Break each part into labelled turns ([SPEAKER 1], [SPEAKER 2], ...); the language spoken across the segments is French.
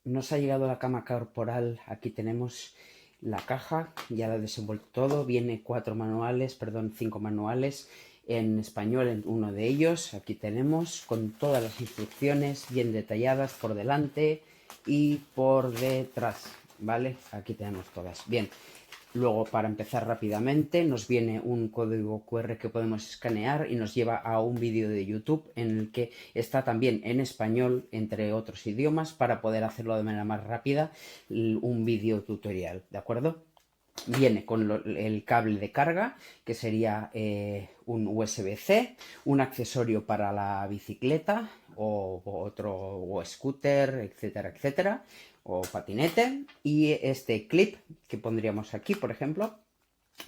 [SPEAKER 1] Nos ha llegado la cama corporal. Aquí tenemos la caja, ya la he desenvuelto todo. Viene 5 manuales en español en uno de ellos. Aquí tenemos con todas las instrucciones bien detalladas por delante y por detrás, ¿vale? Aquí tenemos todas. Bien. Luego, para empezar rápidamente, nos viene un código QR que podemos escanear y nos lleva a un vídeo de YouTube en el que está también en español, entre otros idiomas, para poder hacerlo de manera más rápida, un vídeo tutorial, ¿de acuerdo? Viene con el cable de carga, que sería un USB-C, un accesorio para la bicicleta o scooter, etcétera, etcétera, o patinete, y este clip que pondríamos aquí, por ejemplo,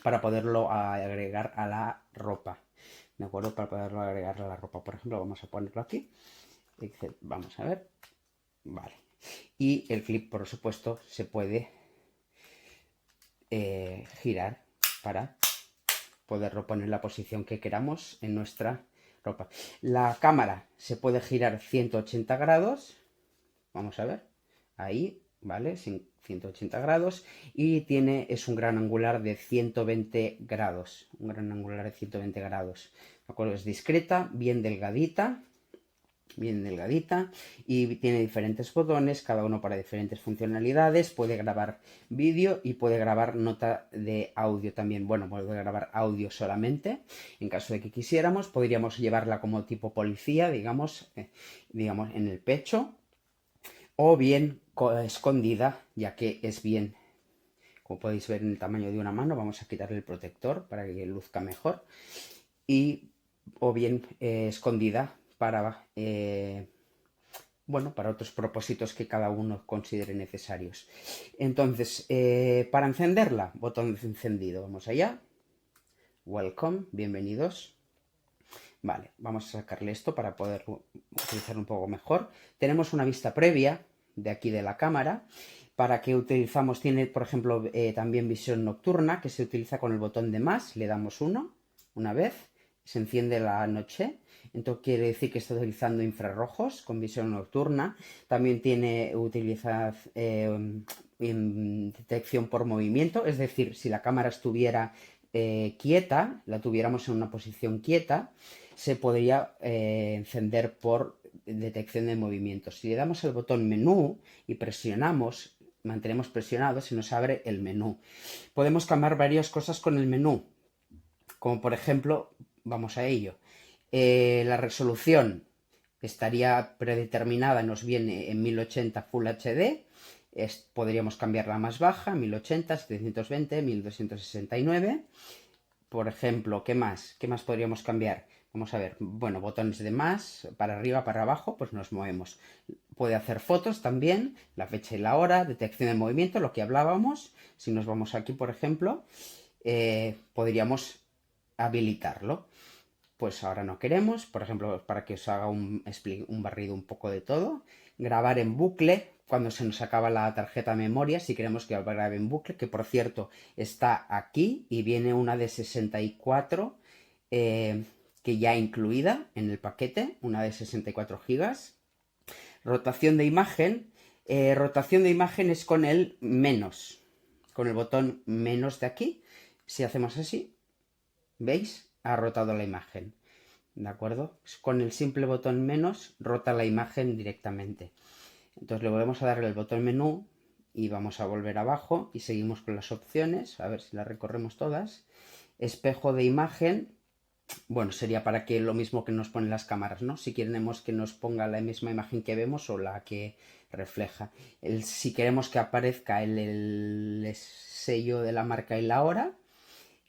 [SPEAKER 1] para poderlo agregar a la ropa. ¿De acuerdo? Para poderlo agregar a la ropa. Por ejemplo, vamos a ponerlo aquí. Vamos a ver. Vale. Y el clip, por supuesto, se puede girar para poderlo poner en la posición que queramos en nuestra ropa. La cámara se puede girar 180 grados. Vamos a ver. Ahí, ¿vale? 180 grados. Y es un gran angular de 120 grados. Un gran angular de 120 grados. ¿De acuerdo? Es discreta, bien delgadita y tiene diferentes botones, cada uno para diferentes funcionalidades. Puede grabar vídeo y puede grabar nota de audio también. Bueno, puede grabar audio solamente. En caso de que quisiéramos, podríamos llevarla como tipo policía, digamos en el pecho, o bien escondida, ya que es bien, como podéis ver, en el tamaño de una mano. Vamos a quitarle el protector para que luzca mejor. O bien escondida para para otros propósitos que cada uno considere necesarios. Entonces, para encenderla, botón de encendido. Vamos allá. Welcome, bienvenidos. Vale, vamos a sacarle esto para poder utilizarlo un poco mejor. Tenemos una vista previa de aquí de la cámara. Para que utilizamos, tiene por ejemplo también visión nocturna, que se utiliza con el botón de más. Le damos una vez, se enciende la noche. Entonces quiere decir que está utilizando infrarrojos con visión nocturna. También utiliza detección por movimiento, es decir, si la cámara estuviera quieta, la tuviéramos en una posición quieta, se podría encender por detección de movimiento. Si le damos al botón menú y presionamos, mantenemos presionado, se nos abre el menú. Podemos cambiar varias cosas con el menú, como por ejemplo, vamos a ello. La resolución estaría predeterminada, nos viene en 1080 Full HD. Podríamos cambiarla más baja, 1080, 720, 1269. Por ejemplo, ¿qué más? ¿Qué más podríamos cambiar? Vamos a ver, bueno, botones de más, para arriba, para abajo, pues nos movemos. Puede hacer fotos también, la fecha y la hora, detección de movimiento, lo que hablábamos. Si nos vamos aquí, por ejemplo, podríamos habilitarlo. Pues ahora no queremos, por ejemplo, para que os haga un barrido un poco de todo. Grabar en bucle, cuando se nos acaba la tarjeta memoria, si queremos que grabe en bucle, que por cierto está aquí y viene una de 64, que ya incluida en el paquete, una de 64 gigas. Rotación de imagen. Rotación de imagen es con el menos, con el botón menos de aquí. Si hacemos así, ¿veis? Ha rotado la imagen, ¿de acuerdo? Con el simple botón menos rota la imagen directamente. Entonces le volvemos a darle el botón menú y vamos a volver abajo y seguimos con las opciones, a ver si las recorremos todas. Espejo de imagen, bueno, sería para que lo mismo que nos ponen las cámaras, ¿no? Si queremos que nos ponga la misma imagen que vemos o la que refleja. Si queremos que aparezca el sello de la marca y la hora.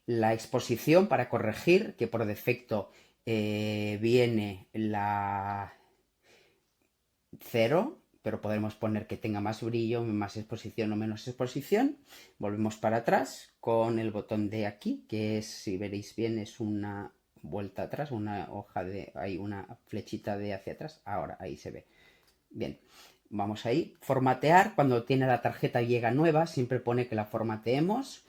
[SPEAKER 1] La exposición para corregir, que por defecto viene la 0, pero podemos poner que tenga más brillo, más exposición o menos exposición. Volvemos para atrás con el botón de aquí, que es, si veréis bien, es una vuelta atrás, una hoja hay una flechita de hacia atrás. Ahora, ahí se ve. Bien, vamos ahí. Formatear, cuando tiene la tarjeta llega nueva, siempre pone que la formateemos.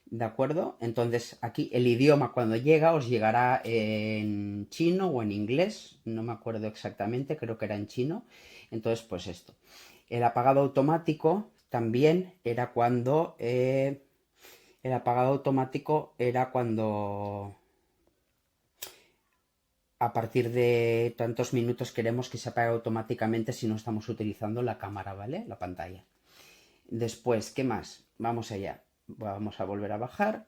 [SPEAKER 1] ¿De acuerdo? Entonces aquí el idioma cuando llega os llegará en chino o en inglés, no me acuerdo exactamente, creo que era en chino. Entonces pues esto. El apagado automático también era cuando... el apagado automático era cuando a partir de tantos minutos queremos que se apague automáticamente si no estamos utilizando la cámara, ¿vale? La pantalla. Después, ¿qué más? Vamos allá. Vamos a volver a bajar.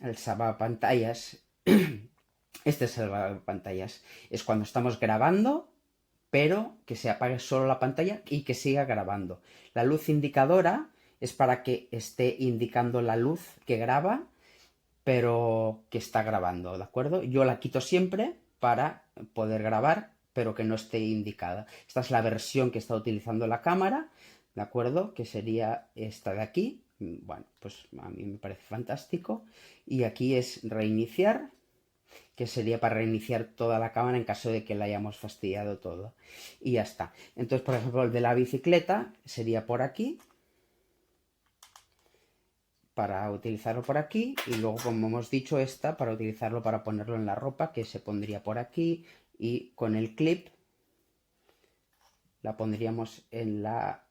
[SPEAKER 1] El salvapantallas. Este es el salvapantallas. Es cuando estamos grabando, pero que se apague solo la pantalla y que siga grabando. La luz indicadora es para que esté indicando la luz que graba, pero que está grabando, ¿de acuerdo? Yo la quito siempre para poder grabar, pero que no esté indicada. Esta es la versión que está utilizando la cámara, ¿de acuerdo? Que sería esta de aquí. Bueno, pues a mí me parece fantástico. Y aquí es reiniciar, que sería para reiniciar toda la cámara en caso de que la hayamos fastidiado todo. Y ya está. Entonces, por ejemplo, el de la bicicleta sería por aquí, para utilizarlo por aquí, y luego, como hemos dicho, esta para utilizarlo para ponerlo en la ropa, que se pondría por aquí, y con el clip la pondríamos en la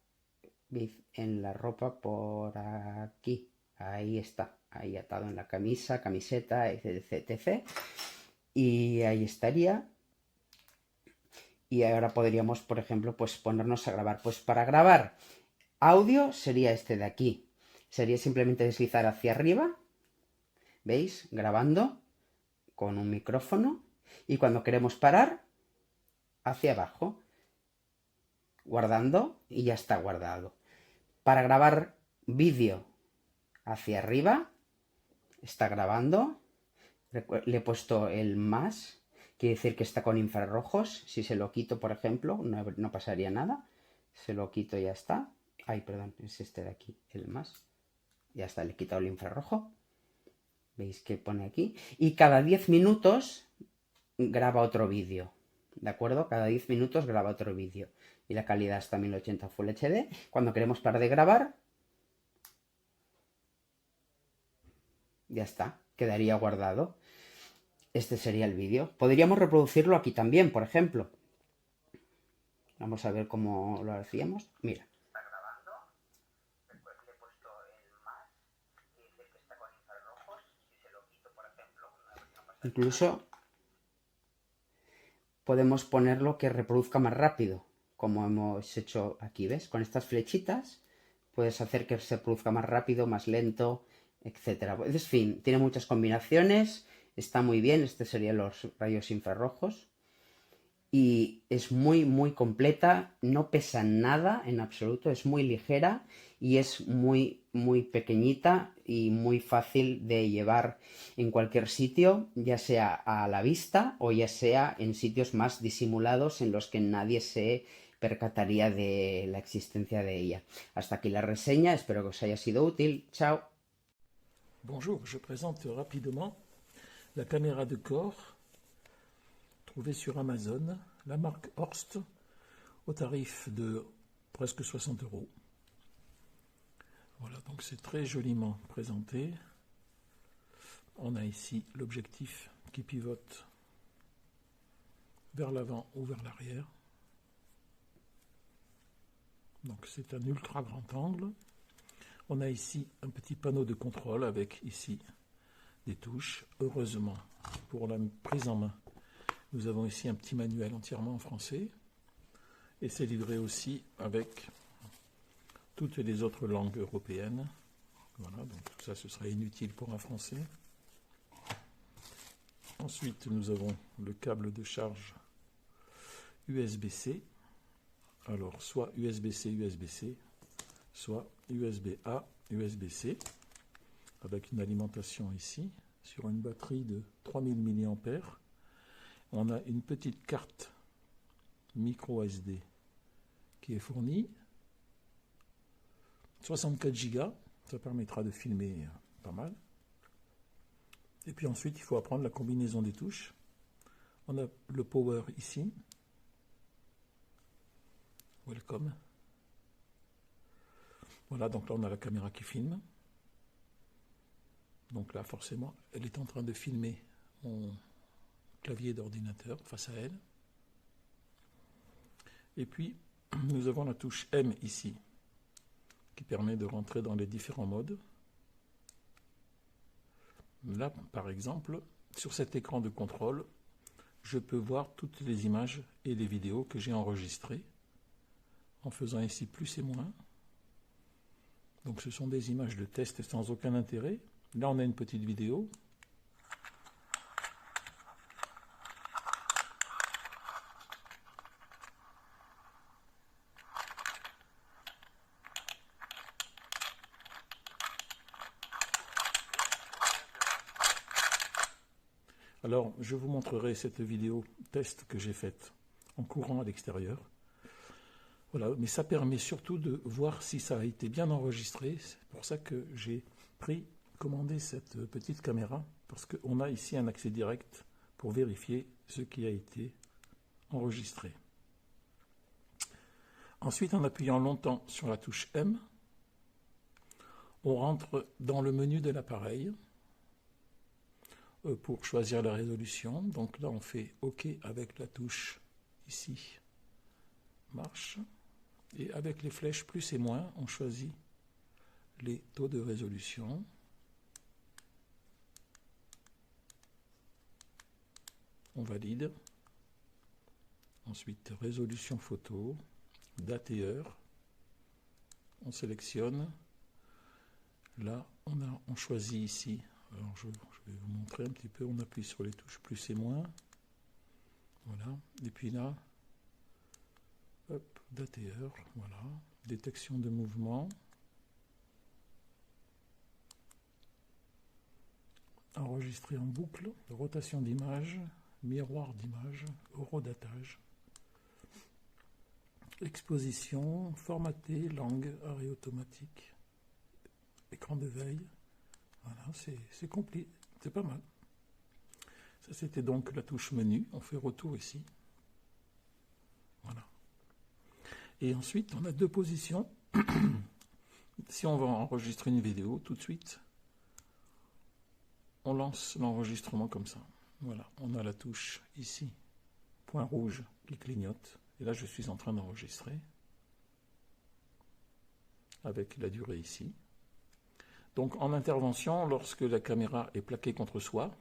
[SPEAKER 1] ropa por aquí. Ahí está, ahí atado en la camisa, camiseta, etc, etc. Y ahí estaría. Y ahora podríamos, por ejemplo, pues ponernos a grabar. Pues para grabar audio sería este de aquí. Sería simplemente deslizar hacia arriba, ¿veis? Grabando con un micrófono. Y cuando queremos parar, hacia abajo, guardando, y ya está guardado. Para grabar vídeo hacia arriba, está grabando. Le he puesto el más, quiere decir que está con infrarrojos. Si se lo quito, por ejemplo, no pasaría nada. Se lo quito y ya está. Ay, perdón, es este de aquí, el más. Ya está, le he quitado el infrarrojo. ¿Veis que pone aquí? Y cada 10 minutos graba otro vídeo. ¿De acuerdo? Cada 10 minutos graba otro vídeo. Y la calidad está 1080 Full HD. Cuando queremos parar de grabar, ya está, quedaría guardado. Este sería el vídeo. Podríamos reproducirlo aquí también, por ejemplo. Vamos a ver cómo lo hacíamos. Mira. Está grabando. Después le he puesto el más. Y dice que está con infrarrojos. Si se lo quito, por ejemplo, no pasa. Incluso podemos ponerlo que reproduzca más rápido, como hemos hecho aquí, ¿ves? Con estas flechitas puedes hacer que se produzca más rápido, más lento, etcétera. En fin, tiene muchas combinaciones, está muy bien. Este serían los rayos infrarrojos. Y es muy, muy completa, no pesa nada en absoluto, es muy ligera y es muy, muy pequeñita y muy fácil de llevar en cualquier sitio, ya sea a la vista o ya sea en sitios más disimulados en los que nadie se percataría de la existencia de ella. Hasta aquí la reseña, espero que os haya sido útil. Chao.
[SPEAKER 2] Bonjour, je présente rapidement la caméra de corps trouvée sur Amazon, la marque Horst, au tarif de presque 60 €. Voilà, donc c'est très joliment présenté. On a ici l'objectif qui pivote vers l'avant ou vers l'arrière. Donc c'est un ultra grand angle. On a ici un petit panneau de contrôle avec ici des touches. Heureusement, pour la prise en main, nous avons ici un petit manuel entièrement en français. Et c'est livré aussi avec toutes les autres langues européennes. Voilà, donc tout ça, ce sera inutile pour un Français. Ensuite, nous avons le câble de charge USB-C. Alors, soit USB-C, USB-C, soit USB-A, USB-C, avec une alimentation ici, sur une batterie de 3000 mAh. On a une petite carte micro SD qui est fournie. 64 Go, ça permettra de filmer pas mal. Et puis ensuite, il faut apprendre la combinaison des touches. On a le power ici. Welcome. Voilà, donc là on a la caméra qui filme. Donc là, forcément, elle est en train de filmer mon clavier d'ordinateur face à elle. Et puis, nous avons la touche M ici, qui permet de rentrer dans les différents modes. Là, par exemple, sur cet écran de contrôle, je peux voir toutes les images et les vidéos que j'ai enregistrées en faisant ici plus et moins. Donc ce sont des images de test sans aucun intérêt. Là, on a une petite vidéo. Alors, je vous montrerai cette vidéo test que j'ai faite en courant à l'extérieur. Voilà, mais ça permet surtout de voir si ça a été bien enregistré. C'est pour ça que j'ai commandé cette petite caméra, parce qu'on a ici un accès direct pour vérifier ce qui a été enregistré. Ensuite, en appuyant longtemps sur la touche M, on rentre dans le menu de l'appareil pour choisir la résolution. Donc là, on fait OK avec la touche ici, marche. Et avec les flèches plus et moins, on choisit les taux de résolution. On valide. Ensuite, résolution photo, date et heure. On sélectionne. Là, on choisit ici. Alors, je vais vous montrer un petit peu. On appuie sur les touches plus et moins. Voilà. Et puis là, hop, date et heure. Voilà. Détection de mouvement. Enregistrer en boucle. Rotation d'image. Miroir d'image. Horodatage. Exposition. Formater. Langue. Arrêt automatique. Écran de veille. Voilà, c'est complet, c'est pas mal. Ça, c'était donc la touche menu. On fait retour ici. Voilà. Et ensuite, on a deux positions. Si on va enregistrer une vidéo, tout de suite, on lance l'enregistrement comme ça. Voilà, on a la touche ici, point rouge qui clignote. Et là, je suis en train d'enregistrer avec la durée ici. Donc en intervention, lorsque la caméra est plaquée contre soi,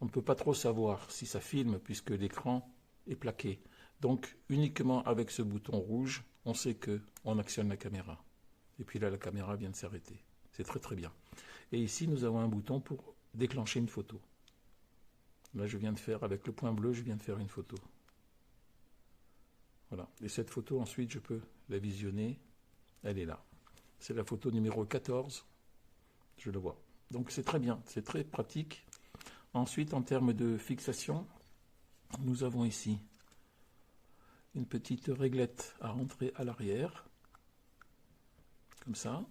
[SPEAKER 2] on ne peut pas trop savoir si ça filme puisque l'écran est plaqué. Donc uniquement avec ce bouton rouge, on sait qu'on actionne la caméra. Et puis là, la caméra vient de s'arrêter. C'est très très bien. Et ici, nous avons un bouton pour déclencher une photo. Là, je viens de faire, avec le point bleu, je viens de faire une photo. Voilà. Et cette photo, ensuite, je peux la visionner. Elle est là. C'est la photo numéro 14. Je le vois. Donc c'est très bien, c'est très pratique. Ensuite, en termes de fixation, nous avons ici une petite réglette à rentrer à l'arrière, comme ça.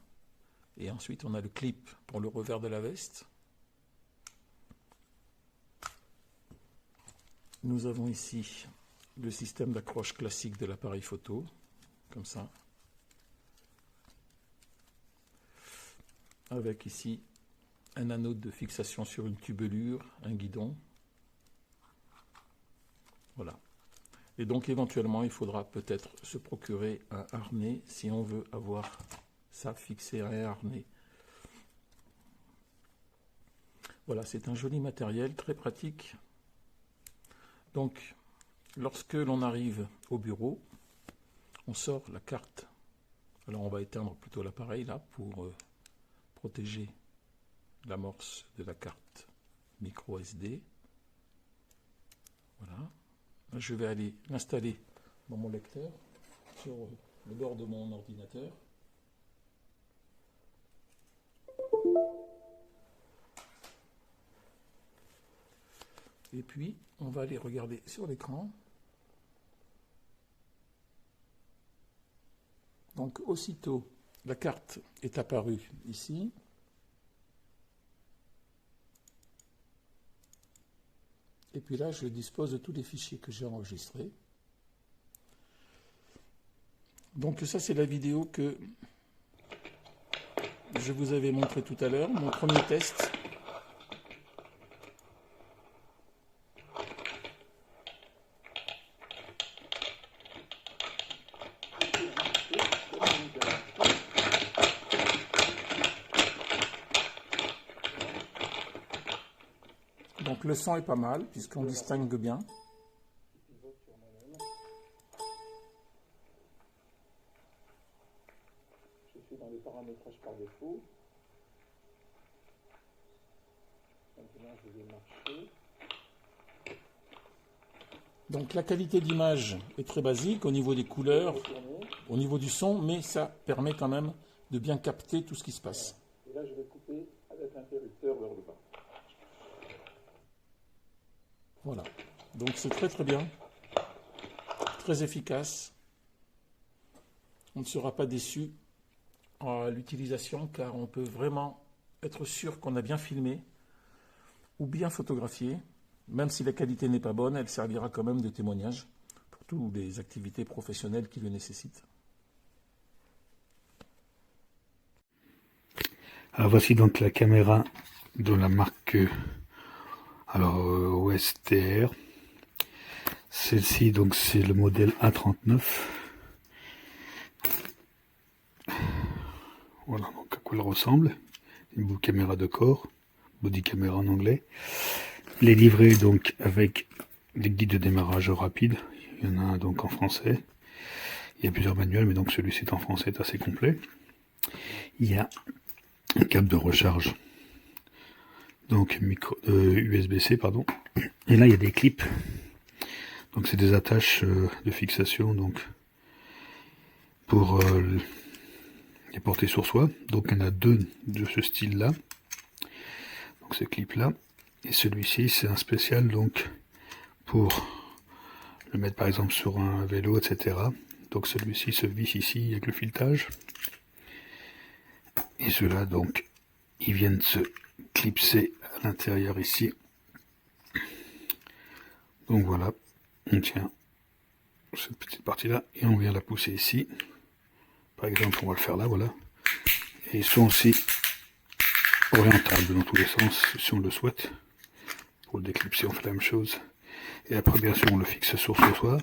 [SPEAKER 2] Et ensuite, on a le clip pour le revers de la veste. Nous avons ici le système d'accroche classique de l'appareil photo, comme ça. Avec ici un anneau de fixation sur une tubelure, un guidon. Voilà. Et donc éventuellement, il faudra peut-être se procurer un harnais si on veut avoir ça fixé à un harnais. Voilà, c'est un joli matériel, très pratique. Donc, lorsque l'on arrive au bureau, on sort la carte. Alors on va éteindre plutôt l'appareil là pour protéger l'amorce de la carte micro SD. Voilà. Je vais aller l'installer dans mon lecteur sur le bord de mon ordinateur. Et puis, on va aller regarder sur l'écran. Donc, aussitôt, la carte est apparue ici. Et puis là, je dispose de tous les fichiers que j'ai enregistrés. Donc ça, c'est la vidéo que je vous avais montré tout à l'heure, mon premier test. Donc le son est pas mal, puisqu'on distingue bien.
[SPEAKER 3] Je suis dans les paramétrages par défaut. Maintenant, je vais marcher.
[SPEAKER 2] Donc la qualité d'image est très basique au niveau des couleurs, au niveau du son, mais ça permet quand même de bien capter tout ce qui se passe.
[SPEAKER 3] Et là, je vais couper avec l'interrupteur vers le bas.
[SPEAKER 2] Voilà. Donc c'est très très bien, très efficace. On ne sera pas déçu à l'utilisation car on peut vraiment être sûr qu'on a bien filmé ou bien photographié. Même si la qualité n'est pas bonne, elle servira quand même de témoignage pour toutes les activités professionnelles qui le nécessitent.
[SPEAKER 4] Alors voici donc la caméra de la marque OSTR. Celle-ci donc c'est le modèle A39. Voilà donc à quoi elle ressemble. Une caméra de corps, body camera en anglais. Il est livré donc avec des guides de démarrage rapide. Il y en a un donc en français. Il y a plusieurs manuels, mais donc celui-ci est en français, est assez complet. Il y a un câble de recharge, donc USB-C pardon. Et là il y a des clips. Donc c'est des attaches de fixation donc pour les porter sur soi. Donc il y en a deux de ce style-là. Donc ce clip-là. Et celui-ci, c'est un spécial donc pour le mettre par exemple sur un vélo, etc. Donc celui-ci se visse ici avec le filetage. Et ceux-là, donc, ils viennent se clipser à l'intérieur ici. Donc voilà, on tient cette petite partie-là et on vient la pousser ici. Par exemple, on va le faire là, voilà. Et ils sont aussi orientables dans tous les sens, si on le souhaite. Pour le déclipser, on fait la même chose. Et après, bien sûr, on le fixe sur soi.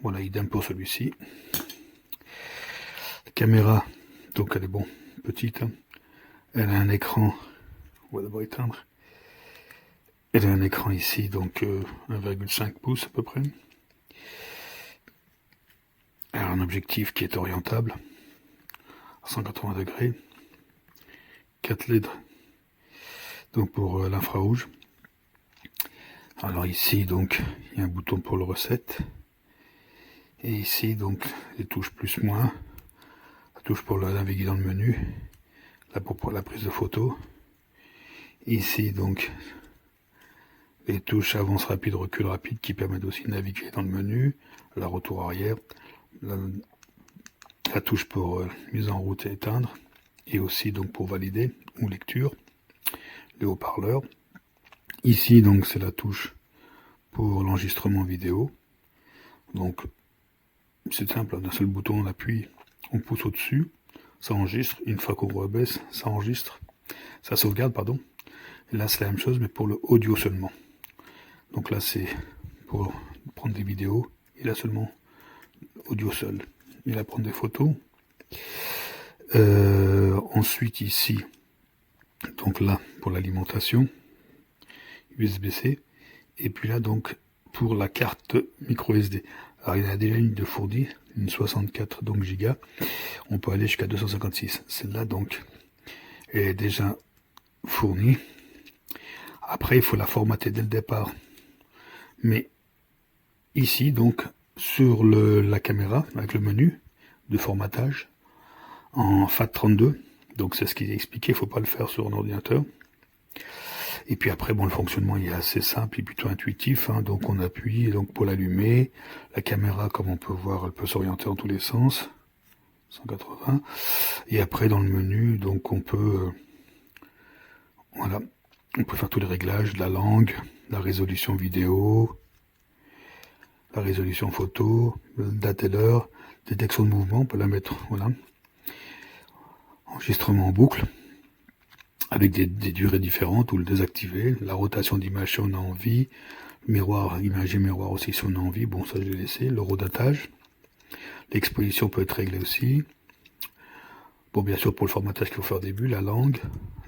[SPEAKER 4] Voilà, idem pour celui-ci. La caméra, donc elle est bon, petite. Hein. Elle a un écran, on va d'abord éteindre. Elle a un écran ici, donc 1,5 pouces à peu près. Elle a un objectif qui est orientable, à 180 degrés. 4 LED, donc pour l'infrarouge. Alors ici donc il y a un bouton pour le reset et ici donc les touches plus moins, la touche pour naviguer dans le menu, là pour la prise de photo, ici donc les touches avance rapide, recul rapide qui permettent aussi de naviguer dans le menu, la retour arrière, la touche pour mise en route et éteindre et aussi donc pour valider ou lecture, les haut-parleurs. Ici, donc, c'est la touche pour l'enregistrement vidéo. Donc, c'est simple, d'un seul bouton, on appuie, on pousse au-dessus, ça enregistre. Une fois qu'on rebaisse, ça enregistre. Ça sauvegarde, pardon. Et là, c'est la même chose, mais pour le audio seulement. Donc là, c'est pour prendre des vidéos. Et là, seulement audio seul. Et là, prendre des photos. Ensuite, ici, donc là, pour l'alimentation. USB-C et puis là donc pour la carte micro SD. Alors il y en a déjà une de fournie, une 64 donc gigas, on peut aller jusqu'à 256. Celle-là donc est déjà fournie. Après il faut la formater dès le départ. Mais ici donc sur la caméra avec le menu de formatage en FAT32, donc c'est ce qu'il a expliqué, il ne faut pas le faire sur un ordinateur. Et puis après, bon, le fonctionnement il est assez simple et plutôt intuitif. Hein, donc on appuie donc pour l'allumer. La caméra, comme on peut voir, elle peut s'orienter en tous les sens. 180. Et après, dans le menu, donc on peut, voilà, on peut faire tous les réglages, la langue, la résolution vidéo, la résolution photo, date et l'heure, détection de mouvement, on peut la mettre, voilà. Enregistrement en boucle. Avec des durées différentes ou le désactiver, la rotation d'image si on a envie, miroir, image et miroir aussi si on a envie, bon ça je l'ai laissé, l'horodatage, l'exposition peut être réglée aussi, bon bien sûr pour le formatage qu'il faut faire au début, la langue,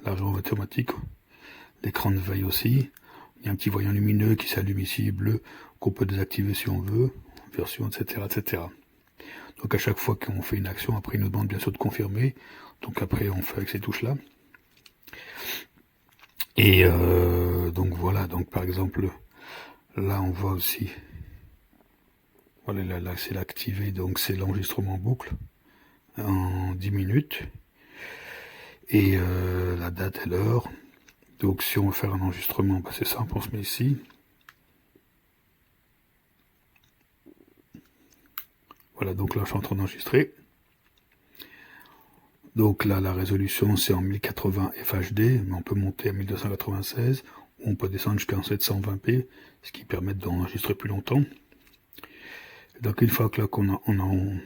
[SPEAKER 4] l'argent automatique, l'écran de veille aussi, Il y a un petit voyant lumineux qui s'allume ici, bleu, qu'on peut désactiver si on veut, version, etc., etc. Donc à chaque fois qu'on fait une action, après il nous demande bien sûr de confirmer. Donc après on fait avec ces touches-là. Et donc voilà, donc par exemple, là on voit aussi, voilà, là c'est l'activer, donc c'est l'enregistrement boucle en 10 minutes. Et la date et l'heure. Donc si on veut faire un enregistrement, bah, c'est simple, on se met ici. Voilà, donc là je suis en train d'enregistrer. Donc là la résolution c'est en 1080 FHD, mais on peut monter à 1296, ou on peut descendre jusqu'à 720p, ce qui permet d'enregistrer plus longtemps. Donc une fois que là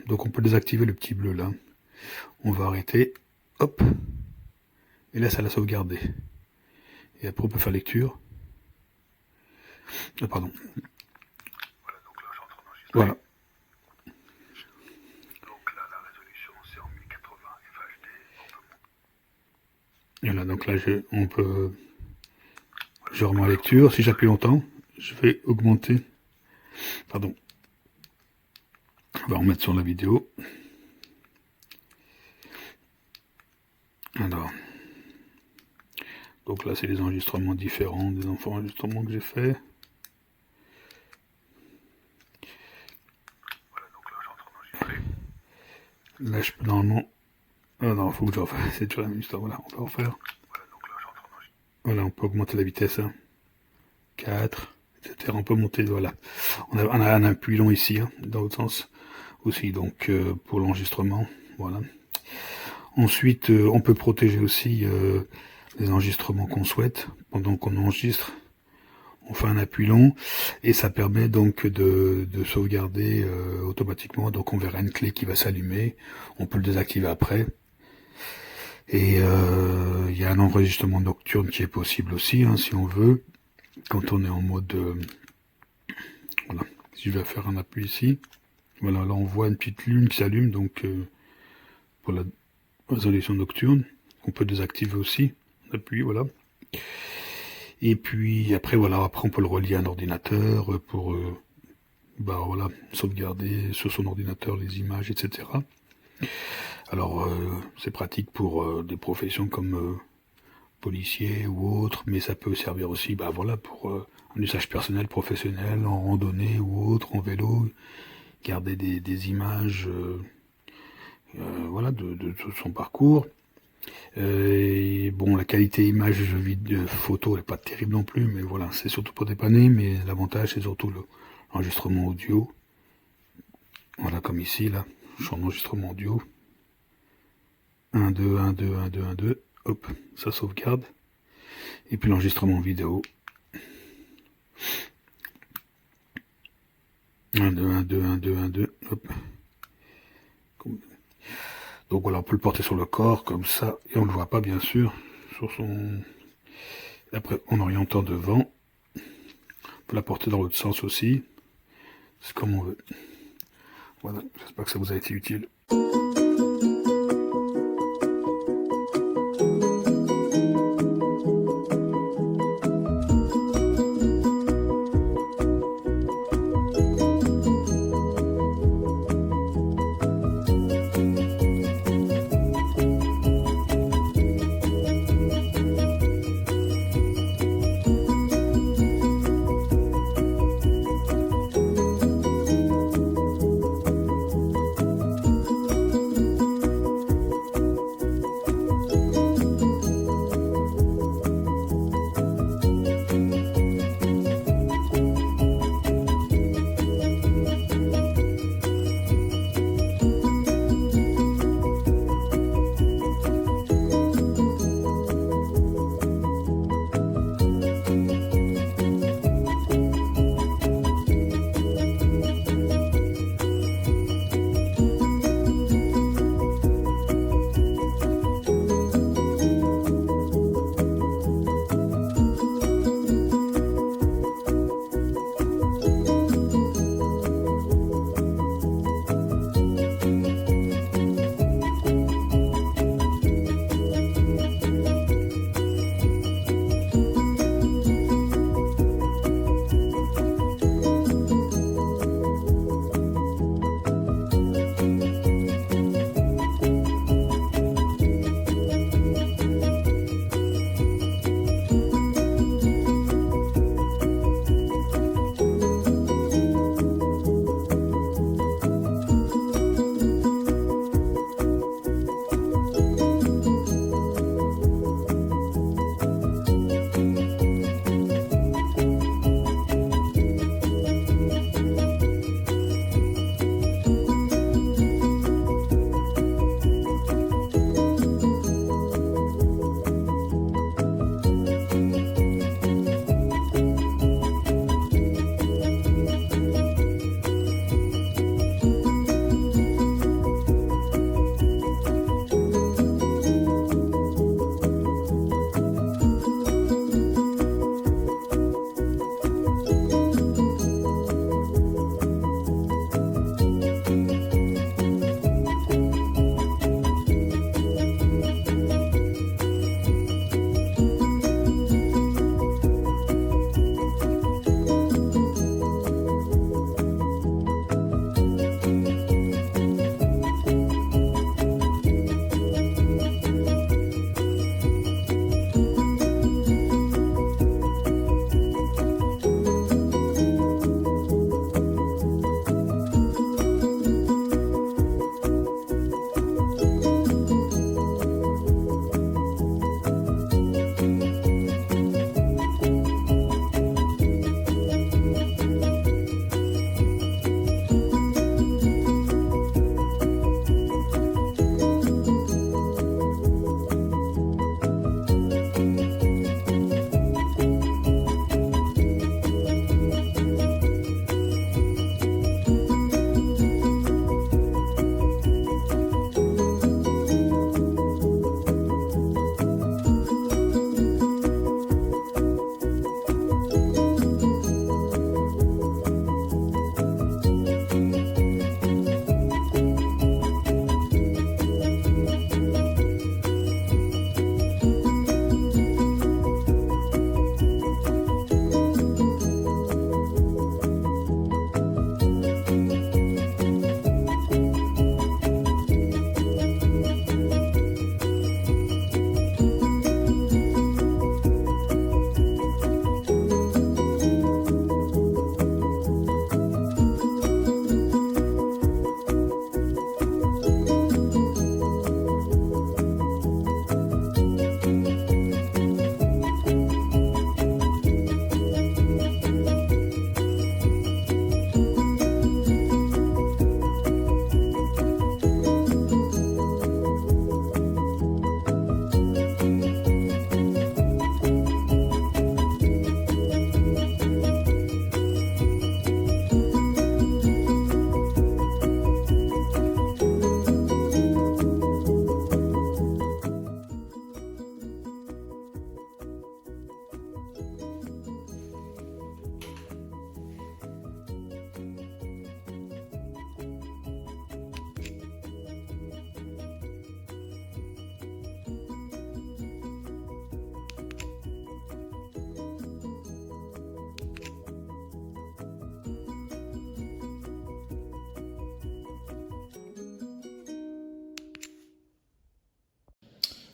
[SPEAKER 4] donc on peut désactiver le petit bleu là. On va arrêter, hop, et là ça l'a sauvegardé. Et après on peut faire lecture. Ah, pardon. Voilà, donc là je suis en train d'enregistrer. Voilà. Donc là la résolution c'est en 1080 FHD. Voilà, donc là je remets en lecture. Si j'appuie longtemps, je vais augmenter. Pardon. On va remettre sur la vidéo. Alors. Donc là, c'est les enregistrements différents des enregistrements que j'ai fait. Voilà, donc là, je suis en train d'enregistrer. Là, je peux normalement... Ah non, il faut que je refasse. C'est toujours la même histoire. Voilà, on peut en faire. Voilà, donc là, je suis en train d'enregistrer. Voilà, on peut augmenter la vitesse. 4, etc. On peut monter, voilà. On a un appui long ici, hein, dans l'autre sens aussi. Donc, pour l'enregistrement, voilà. Ensuite, on peut protéger aussi... les enregistrements qu'on souhaite. Pendant qu'on enregistre, on fait un appui long et ça permet donc de sauvegarder automatiquement. Donc on verra une clé qui va s'allumer, on peut le désactiver après. Et il y a un enregistrement nocturne qui est possible aussi, hein, si on veut, quand on est en mode... voilà, si je vais faire un appui ici, voilà, là on voit une petite lune qui s'allume, donc pour la résolution nocturne, on peut désactiver aussi. Appui, voilà. Et puis après voilà, après on peut le relier à un ordinateur pour bah voilà, sauvegarder sur son ordinateur les images, etc. Alors c'est pratique pour des professions comme policier ou autre, mais ça peut servir aussi bah voilà, pour un usage personnel, professionnel, en randonnée ou autre, en vélo, garder des images voilà, de son parcours. Et bon, la qualité image photo n'est pas terrible non plus, mais voilà, c'est surtout pour dépanner, mais l'avantage c'est surtout l'enregistrement audio. Voilà, comme ici, là, je suis en enregistrement audio. 1, 2, 1, 2, 1, 2, 1, 2, hop, ça sauvegarde. Et puis l'enregistrement vidéo. 1, 2, 1, 2, 1, 2, 1, 2, hop. Donc voilà, on peut le porter sur le corps, comme ça, et on ne le voit pas bien sûr, sur son... Après, en orientant devant, on peut la porter dans l'autre sens aussi, c'est comme on veut. Voilà, j'espère que ça vous a été utile.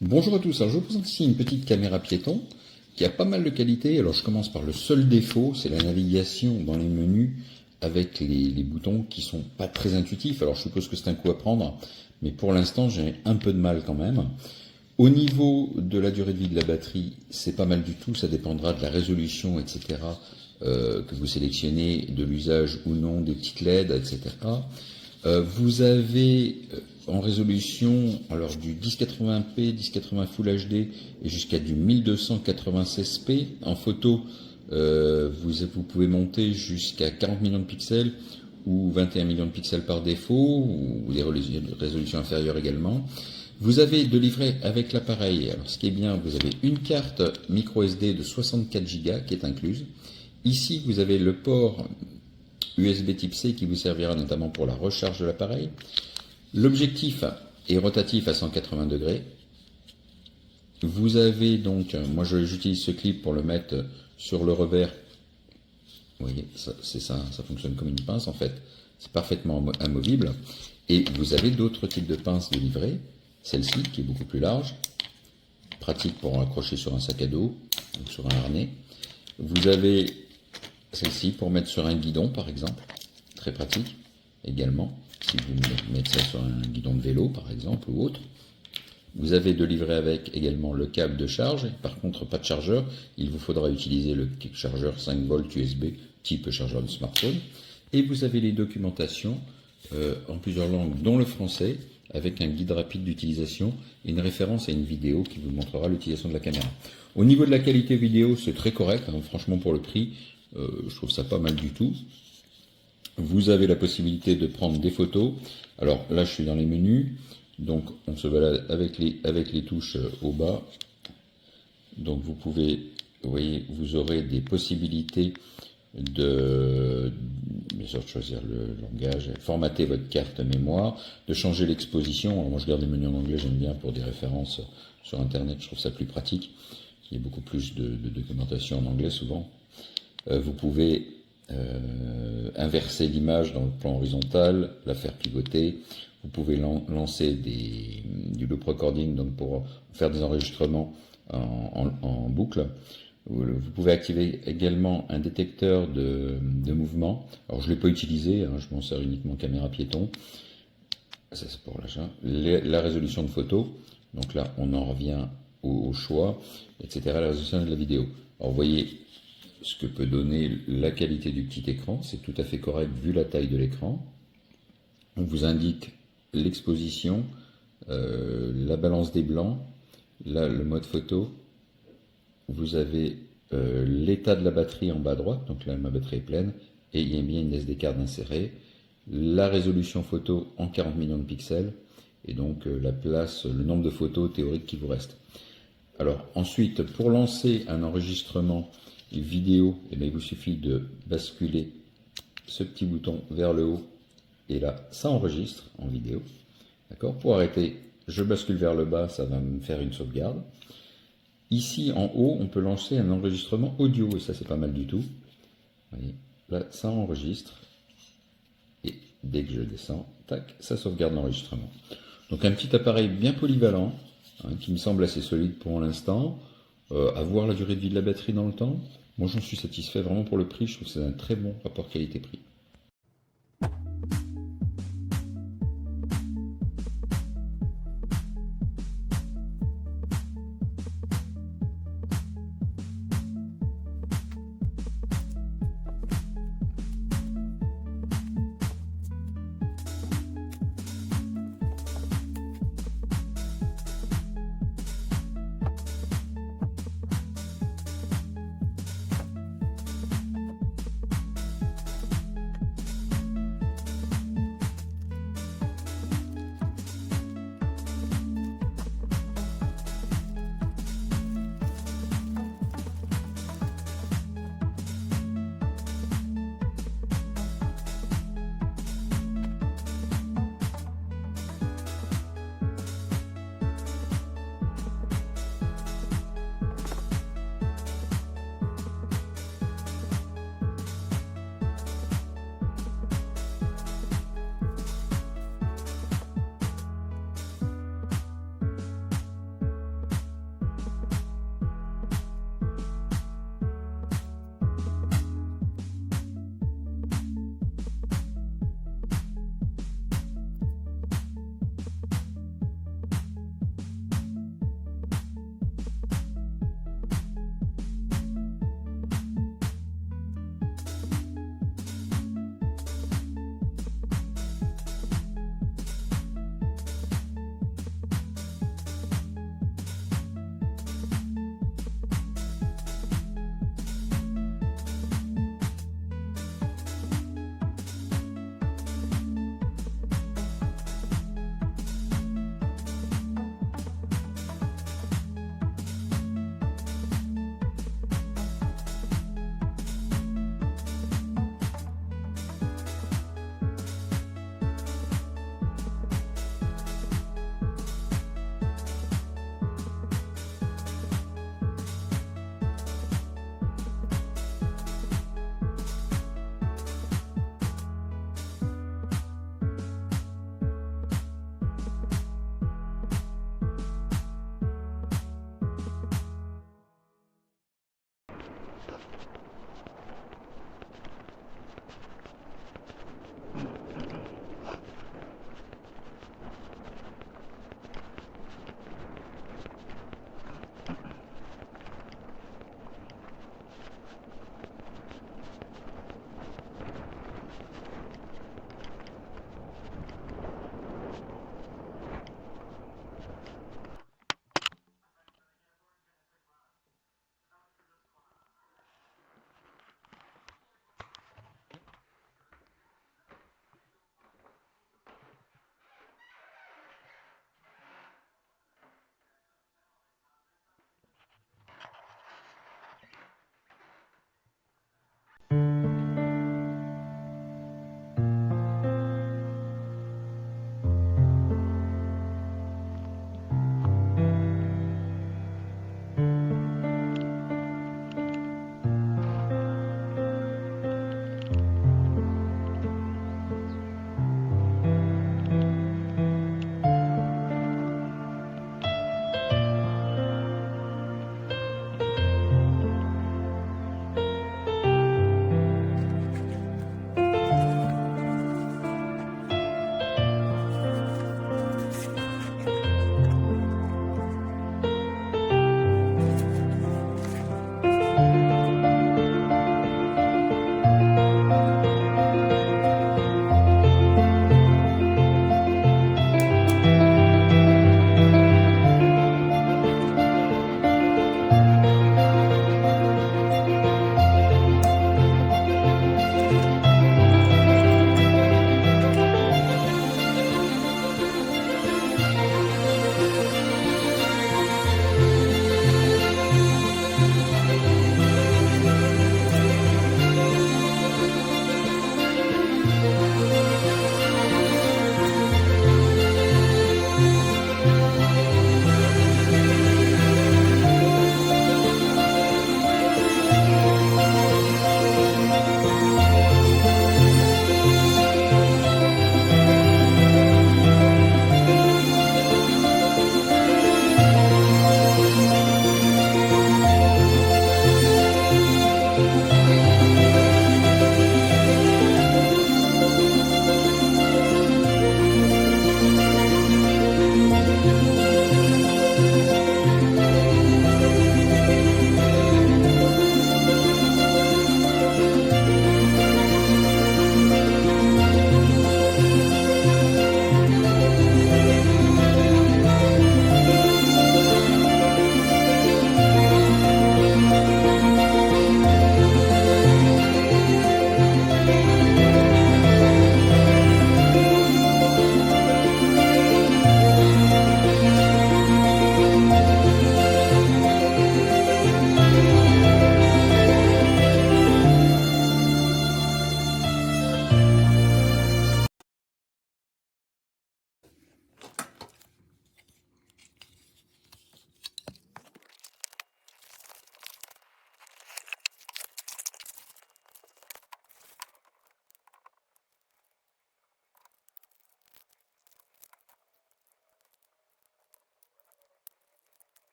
[SPEAKER 5] Bonjour à tous, alors je vous présente ici une petite caméra piéton qui a pas mal de qualité. Alors je commence par le seul défaut, c'est la navigation dans les menus avec les boutons qui sont pas très intuitifs. Alors je suppose que c'est un coup à prendre, mais pour l'instant j'ai un peu de mal quand même. Au niveau de la durée de vie de la batterie, c'est pas mal du tout, ça dépendra de la résolution, etc. Que vous sélectionnez, de l'usage ou non des petites LED, etc. Vous avez en résolution alors du 1080p, 1080 Full HD et jusqu'à du 1296p. En photo, vous pouvez monter jusqu'à 40 millions de pixels ou 21 millions de pixels par défaut, ou des résolutions inférieures également. Vous avez de livret avec l'appareil. Alors ce qui est bien, vous avez une carte micro SD de 64 Go qui est incluse. Ici, vous avez le port USB type C qui vous servira notamment pour la recharge de l'appareil. L'objectif est rotatif à 180 degrés. Vous avez donc, moi j'utilise ce clip pour le mettre sur le revers. Vous voyez, c'est ça, ça fonctionne comme une pince en fait. C'est parfaitement amovible. Et vous avez d'autres types de pinces de livret. Celle-ci qui est beaucoup plus large, pratique pour accrocher sur un sac à dos ou sur un harnais. Vous avez celle-ci pour mettre sur un guidon par exemple, très pratique également, si vous mettez ça sur un guidon de vélo par exemple ou autre. Vous avez de livret avec également le câble de charge, par contre pas de chargeur, il vous faudra utiliser le chargeur 5 volts USB type chargeur de smartphone. Et vous avez les documentations en plusieurs langues dont le français, avec un guide rapide d'utilisation et une référence à une vidéo qui vous montrera l'utilisation de la caméra. Au niveau de la qualité vidéo, c'est très correct, hein, franchement pour le prix, je trouve ça pas mal du tout. Vous avez la possibilité de prendre des photos. Alors là, je suis dans les menus, donc on se balade avec les touches au bas. Donc vous pouvez, vous voyez, vous aurez des possibilités de bien sûr de choisir le langage, formater votre carte mémoire, de changer l'exposition. Alors moi je garde les menus en anglais, j'aime bien pour des références sur internet, je trouve ça plus pratique. Il y a beaucoup plus de documentation en anglais souvent. Vous pouvez inverser l'image dans le plan horizontal, la faire pivoter. Vous pouvez lancer du loop recording, donc pour faire des enregistrements en boucle. Vous pouvez activer également un détecteur de mouvement. Alors je ne l'ai pas utilisé, hein, je m'en sers uniquement caméra piéton. Ça c'est pour l'achat. La résolution de photo, donc là on en revient au choix, etc. La résolution de la vidéo. Alors vous voyez ce que peut donner la qualité du petit écran, c'est tout à fait correct vu la taille de l'écran. On vous indique l'exposition, la balance des blancs, là le mode photo. Vous avez l'état de la batterie en bas à droite, donc là ma batterie est pleine, et il y a bien une SD card insérée, la résolution photo en 40 millions de pixels, et donc la place, le nombre de photos théoriques qui vous reste. Alors ensuite, pour lancer un enregistrement vidéo, eh bien, il vous suffit de basculer ce petit bouton vers le haut, et là ça enregistre en vidéo. D'accord ? Pour arrêter, je bascule vers le bas, ça va me faire une sauvegarde. Ici, en haut, on peut lancer un enregistrement audio, et ça, c'est pas mal du tout. Vous voyez, là, ça enregistre, et dès que je descends, tac, ça sauvegarde l'enregistrement. Donc, un petit appareil bien polyvalent, hein, qui me semble assez solide pour l'instant. À voir la durée de vie de la batterie dans le temps. Moi, j'en suis satisfait vraiment pour le prix. Je trouve que c'est un très bon rapport qualité-prix.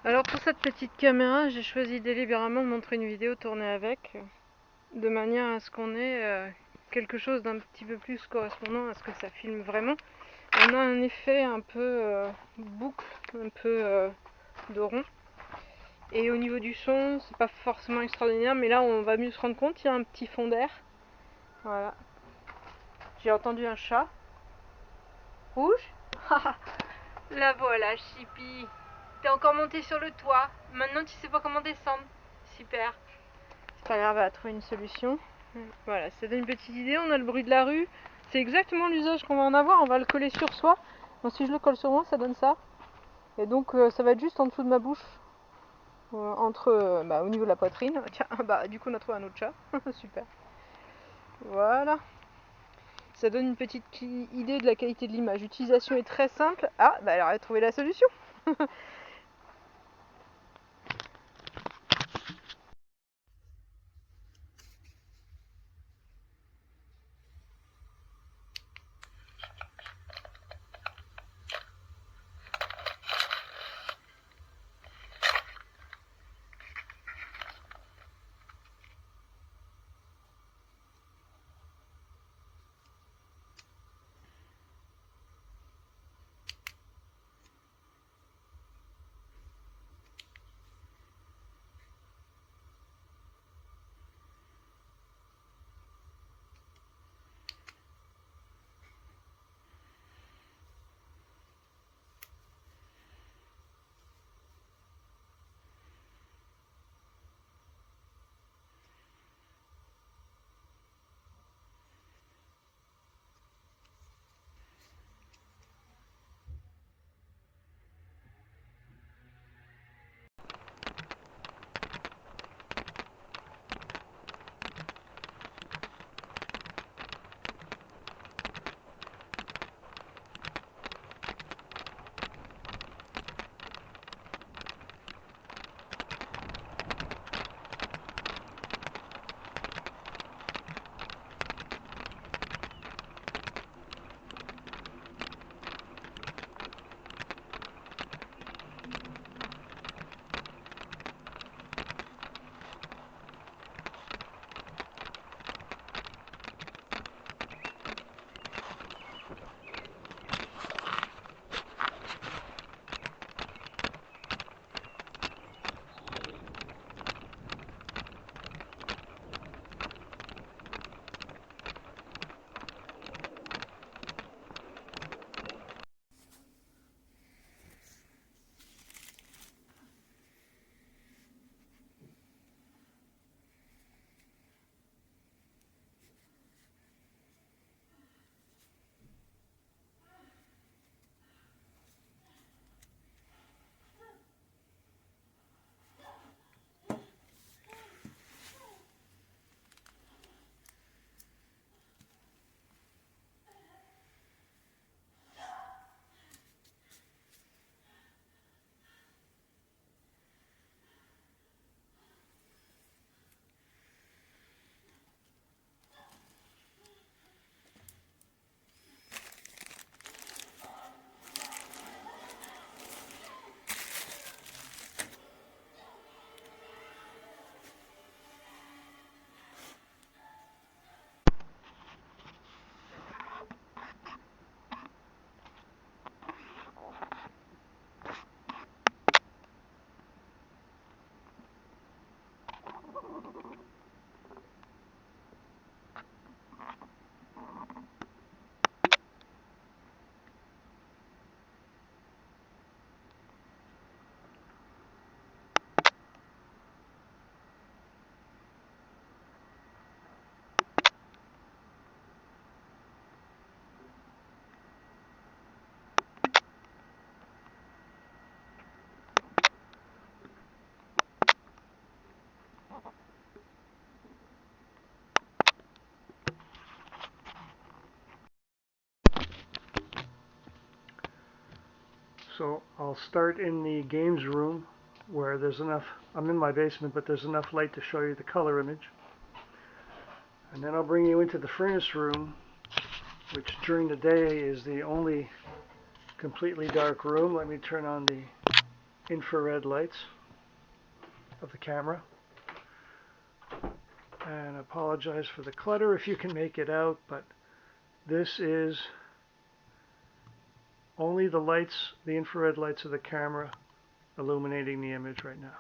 [SPEAKER 6] Alors pour cette petite caméra, j'ai choisi délibérément de montrer une vidéo tournée avec, de manière à ce qu'on ait quelque chose d'un petit peu plus correspondant à ce que ça filme vraiment. On a un effet un peu boucle, un peu de rond. Et au niveau du son, c'est pas forcément extraordinaire, mais là on va mieux se rendre compte, il y a un petit fond d'air. Voilà. J'ai entendu un chat. Rouge. La voilà, Chippy. T'es encore monté sur le toit. Maintenant tu sais pas comment descendre. Super. C'est pas grave, elle va trouver une solution. Voilà, ça donne une petite idée. On a le bruit de la rue. C'est exactement l'usage qu'on va en avoir. On va le coller sur soi. Donc si je le colle sur moi, ça donne ça. Et donc ça va être juste en dessous de ma bouche. Au niveau de la poitrine. Tiens, du coup on a trouvé un autre chat. Super. Voilà. Ça donne une petite idée de la qualité de l'image. L'utilisation est très simple. Ah, elle a trouvé la solution.
[SPEAKER 7] So I'll start in the games room where there's enough, I'm in my basement, but there's enough light to show you the color image. And then I'll bring you into the furnace room, which during the day is the only completely dark room. Let me turn on the infrared lights of the camera. And I apologize for the clutter if you can make it out, but this is only the lights, the infrared lights of the camera illuminating the image right now.